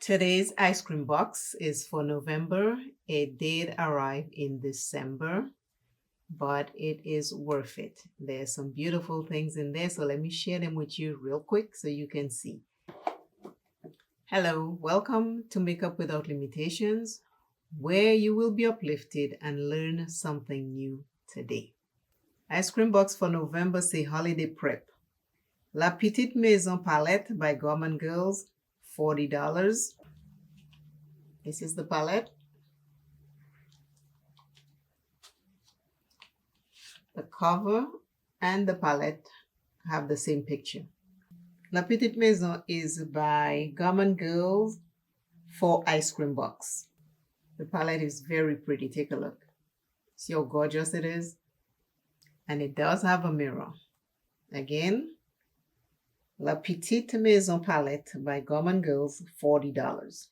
Today's ice cream box is for November. It did arrive in December, but it is worth it. There's some beautiful things in there, so let me share them with you real quick so you can see. Hello, welcome to Makeup Without Limitations, where you will be uplifted and learn something new today. Ice cream box for November say holiday prep. La Petite Maison Palette by Gourmand Girls, $40. This is the palette. The cover and the palette have the same picture. La Petite Maison is by Gourmand Girls for Ice Cream Box. The palette is very pretty. Take a look. See how gorgeous it is? And it does have a mirror. Again, La Petite Maison Palette by Gourmand Girls, $40.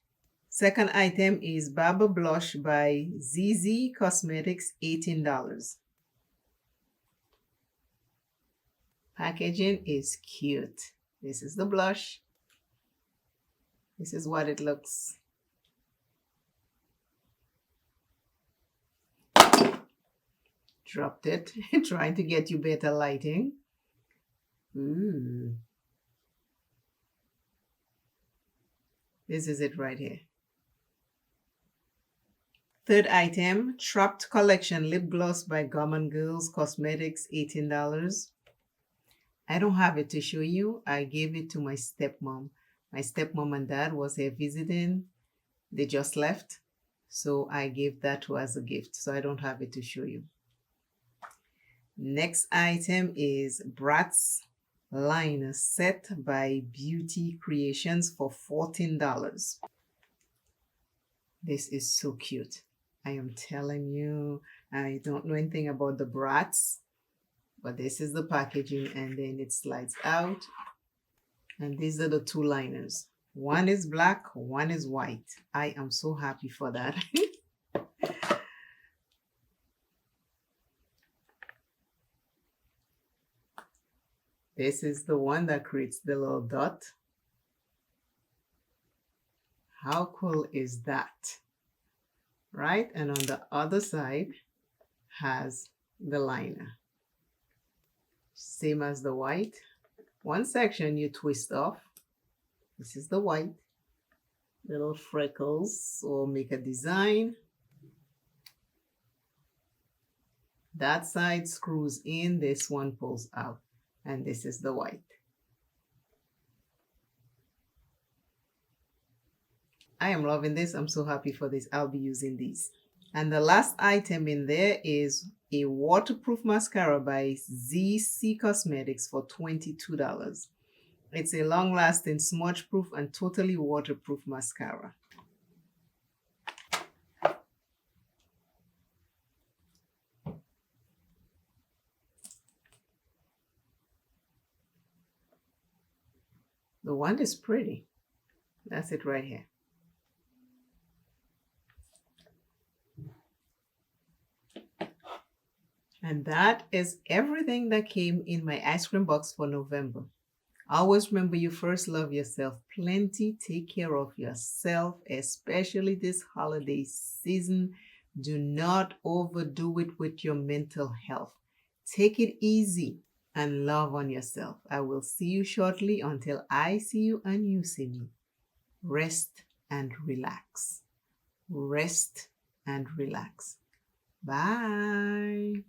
Second item is Baba Blush by ZZ Cosmetics, $18. Packaging is cute. This is the blush. This is what it looks. Dropped it. Trying to get you better lighting. Ooh. This is it right here. Third item, Trapped Collection Lip Gloss by Gourmand Girls Cosmetics, $18. I don't have it to show you. I gave it to my stepmom. My stepmom and dad was here visiting. They just left. So I gave that to her as a gift. So I don't have it to show you. Next item is Bratz Liner Set by Beauty Creations for $14. This is so cute. I am telling you, I don't know anything about the Bratz, but this is the packaging and then it slides out. And these are the two liners. One is black, one is white. I am so happy for that. This is the one that creates the little dot. How cool is that? Right? And on the other side has the liner. Same as the white. One section you twist off. This is the white. Little freckles or make a design. That side screws in, this one pulls out. And this is the white. I am loving this. I'm so happy for this. I'll be using these. And the last item in there is a waterproof mascara by ZC Cosmetics for $22. It's a long-lasting, smudge-proof, and totally waterproof mascara. The wand is pretty. That's it right here. And that is everything that came in my ice cream box for November. Always remember, you first love yourself plenty. Take care of yourself, especially this holiday season. Do not overdo it with your mental health. Take it easy and love on yourself. I will see you shortly. Until I see you and you see me. Rest and relax. Rest and relax. Bye.